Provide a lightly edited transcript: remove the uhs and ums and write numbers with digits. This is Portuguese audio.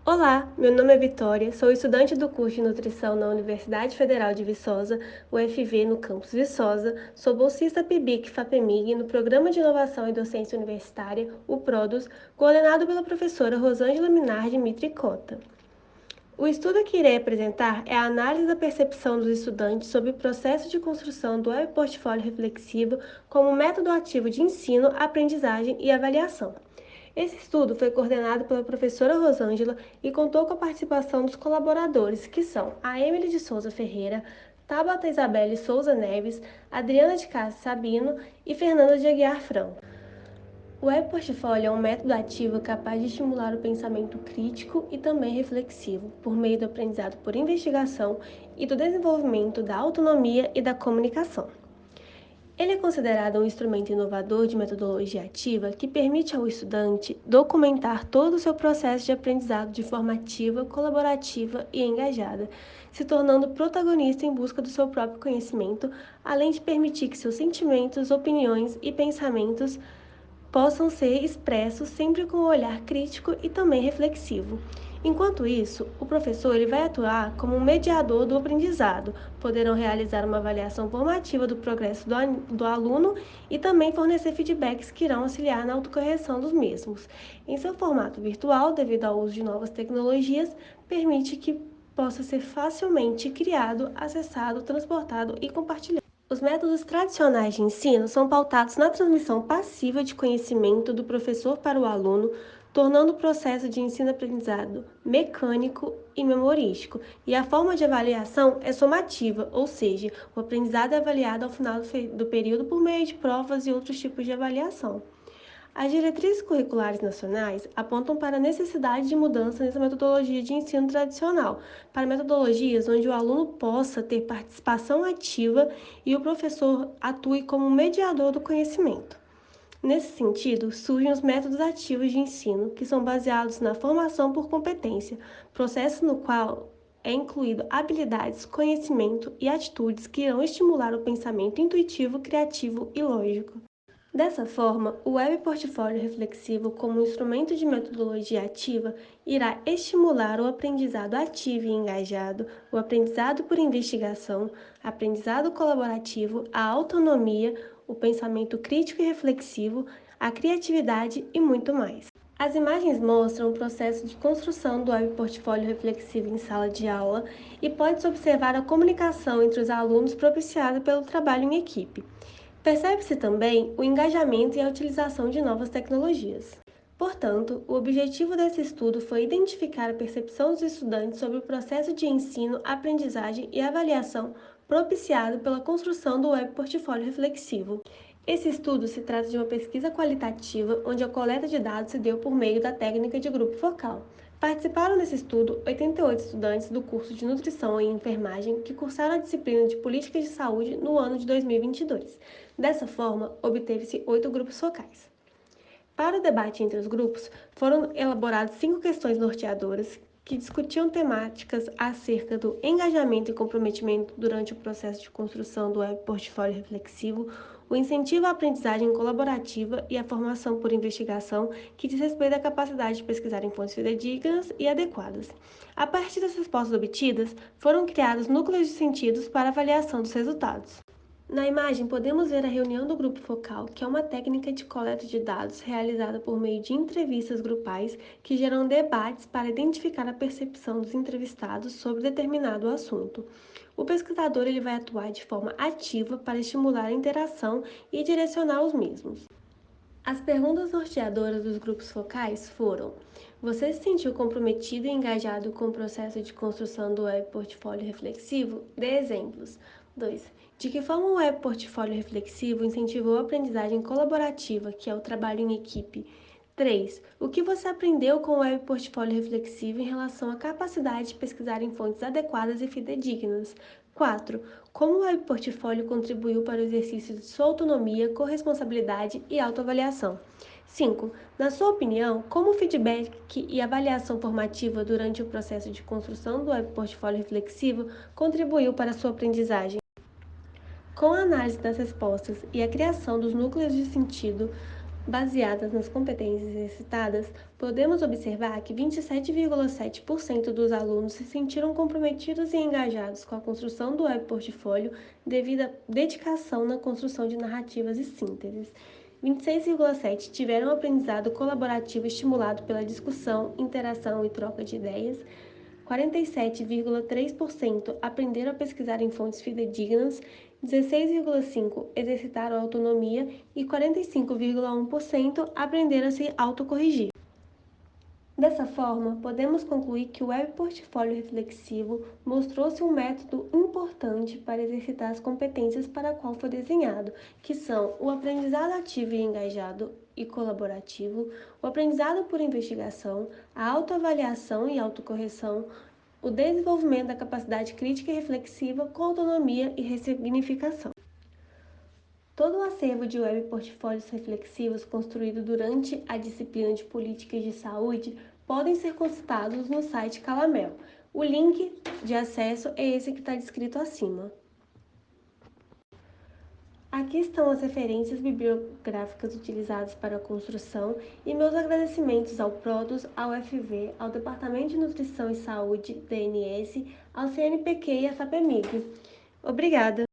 Olá, meu nome é Vitória, sou estudante do curso de Nutrição na Universidade Federal de Viçosa, UFV, no campus Viçosa. Sou bolsista PIBIC-FAPEMIG no Programa de Inovação e Docência Universitária, o PRODUS, coordenado pela professora Rosângela Minardi Mitricota. O estudo que irei apresentar é a análise da percepção dos estudantes sobre o processo de construção do Web Portfólio Reflexivo como método ativo de ensino, aprendizagem e avaliação. Esse estudo foi coordenado pela professora Rosângela e contou com a participação dos colaboradores, que são a Emily de Souza Ferreira, Tabata Isabelle Souza Neves, Adriana de Cássia Sabino e Fernanda de Aguiar Franco. O Web Portfólio é um método ativo capaz de estimular o pensamento crítico e também reflexivo, por meio do aprendizado por investigação e do desenvolvimento da autonomia e da comunicação. Ele é considerado um instrumento inovador de metodologia ativa que permite ao estudante documentar todo o seu processo de aprendizado de forma ativa, colaborativa e engajada, se tornando protagonista em busca do seu próprio conhecimento, além de permitir que seus sentimentos, opiniões e pensamentos possam ser expressos sempre com um olhar crítico e também reflexivo. Enquanto isso, o professor vai atuar como um mediador do aprendizado, poderão realizar uma avaliação formativa do progresso do aluno e também fornecer feedbacks que irão auxiliar na autocorreção dos mesmos. Em seu formato virtual, devido ao uso de novas tecnologias, permite que possa ser facilmente criado, acessado, transportado e compartilhado. Os métodos tradicionais de ensino são pautados na transmissão passiva de conhecimento do professor para o aluno, tornando o processo de ensino-aprendizado mecânico e memorístico, e a forma de avaliação é somativa, ou seja, o aprendizado é avaliado ao final do período por meio de provas e outros tipos de avaliação. As diretrizes curriculares nacionais apontam para a necessidade de mudança nessa metodologia de ensino tradicional, para metodologias onde o aluno possa ter participação ativa e o professor atue como mediador do conhecimento. Nesse sentido, surgem os métodos ativos de ensino, que são baseados na formação por competência, processo no qual é incluído habilidades, conhecimento e atitudes que irão estimular o pensamento intuitivo, criativo e lógico. Dessa forma, o Web Portfólio Reflexivo, como instrumento de metodologia ativa, irá estimular o aprendizado ativo e engajado, o aprendizado por investigação, aprendizado colaborativo, a autonomia, o pensamento crítico e reflexivo, a criatividade e muito mais. As imagens mostram o processo de construção do Web Portfólio Reflexivo em sala de aula e pode-se observar a comunicação entre os alunos propiciada pelo trabalho em equipe. Percebe-se também o engajamento e a utilização de novas tecnologias. Portanto, o objetivo desse estudo foi identificar a percepção dos estudantes sobre o processo de ensino, aprendizagem e avaliação propiciado pela construção do Web Portfólio Reflexivo. Esse estudo se trata de uma pesquisa qualitativa onde a coleta de dados se deu por meio da técnica de grupo focal. Participaram desse estudo 88 estudantes do curso de Nutrição e Enfermagem que cursaram a disciplina de Políticas de Saúde no ano de 2022. Dessa forma, obteve-se 8 grupos focais. Para o debate entre os grupos, foram elaboradas 5 questões norteadoras que discutiam temáticas acerca do engajamento e comprometimento durante o processo de construção do Web Portfólio Reflexivo, o incentivo à aprendizagem colaborativa e a formação por investigação, que diz respeito à capacidade de pesquisar em fontes fidedignas e adequadas. A partir das respostas obtidas, foram criados núcleos de sentidos para avaliação dos resultados. Na imagem, podemos ver a reunião do grupo focal, que é uma técnica de coleta de dados realizada por meio de entrevistas grupais que geram debates para identificar a percepção dos entrevistados sobre determinado assunto. O pesquisador vai atuar de forma ativa para estimular a interação e direcionar os mesmos. As perguntas norteadoras dos grupos focais foram: você se sentiu comprometido e engajado com o processo de construção do Web Portfólio Reflexivo? Dê exemplos. 2. De que forma o Web Portfólio Reflexivo incentivou a aprendizagem colaborativa, que é o trabalho em equipe? 3. O que você aprendeu com o Web Portfólio Reflexivo em relação à capacidade de pesquisar em fontes adequadas e fidedignas? 4. Como o Web Portfólio contribuiu para o exercício de sua autonomia, corresponsabilidade e autoavaliação? 5. Na sua opinião, como o feedback e avaliação formativa durante o processo de construção do Web Portfólio Reflexivo contribuiu para a sua aprendizagem? Com a análise das respostas e a criação dos núcleos de sentido, Baseadas nas competências exercitadas, podemos observar que 27,7% dos alunos se sentiram comprometidos e engajados com a construção do web portfólio devido à dedicação na construção de narrativas e sínteses. 26,7% tiveram aprendizado colaborativo estimulado pela discussão, interação e troca de ideias. 47,3% aprenderam a pesquisar em fontes fidedignas, 16,5% exercitaram a autonomia e 45,1% aprenderam a se autocorrigir. Dessa forma, podemos concluir que o Web Portfólio Reflexivo mostrou-se um método importante para exercitar as competências para a qual foi desenhado, que são o aprendizado ativo e engajado e colaborativo, o aprendizado por investigação, a autoavaliação e autocorreção, o desenvolvimento da capacidade crítica e reflexiva com autonomia e ressignificação. Todo o acervo de web portfólios reflexivos construído durante a disciplina de Políticas de Saúde podem ser consultados no site Calamel. O link de acesso é esse que está descrito acima. Aqui estão as referências bibliográficas utilizadas para a construção e meus agradecimentos ao PRODUS, ao FV, ao Departamento de Nutrição e Saúde, DNS, ao CNPq e à FAPEMIG. Obrigada!